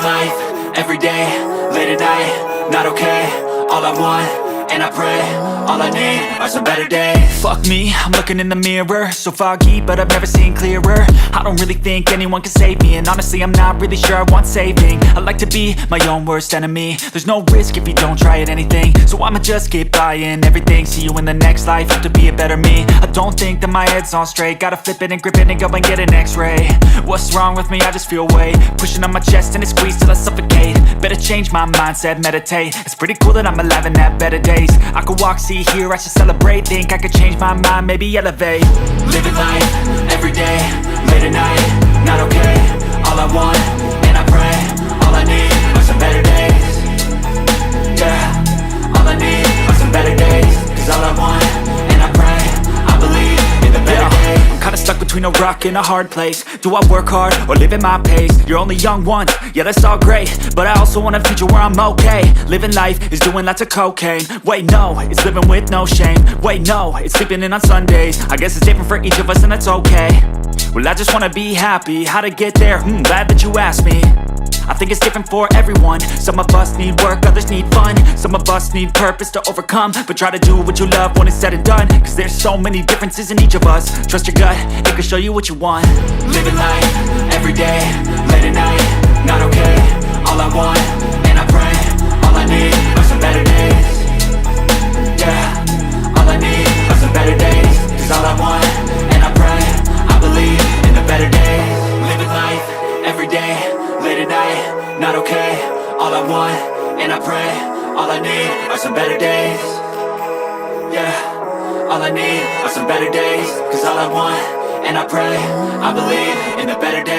life, everyday, late at night, not okay. All I want, and I pray, all I need are some better days. Fuck me, I'm looking in the mirror, so foggy, but I've never seen clearer. I don't really think anyone can save me, and honestly I'm not really sure I want saving. I like to be my own worst enemy. There's no risk if you don't try at anything, so I'ma just keep buying everything. See you in the next life, have to be a better me. I don't think that my head's on straight, gotta flip it and grip it and go and get an x-ray. What's wrong with me? I just feel weight pushing on my chest and it squeezes till I suffocate. Better change my mindset, meditate. It's pretty cool that I'm alive and have better days. I could walk, see, hear, I should celebrate. Think I could change my mind, maybe elevate. Living life, everyday, late at night, not okay. All I want, and I pray, all I need are some better days. Yeah, all I need are some better days. Cause all I want, and I pray, I believe in the better days. I'm kinda stuck between a rock and a hard place. Do I work hard or live at my pace? You're only young once, yeah that's all great, but I also want a future where I'm okay. Living life is doing lots of cocaine. Wait no, it's living with no shame. Wait no, it's sleeping in on Sundays. I guess it's different for each of us and that's okay. Well I just wanna be happy, how to get there? Glad that you asked me. I think it's different for everyone. Some of us need work, others need fun. Some of us need purpose to overcome. But try to do what you love when it's said and done. Cause there's so many differences in each of us. Trust your gut, it can show you what you want. Living life, everyday, late at night, not okay. All I want, and I pray, all I need are some better days. Yeah, all I need are some better days. Cause all I want, and I pray, I believe in the better days. Living life, everyday, late at night, not okay. All I want, and I pray, all I need are some better days. Yeah, all I need are some better days. Cause all I want, and I pray, I believe in the better days.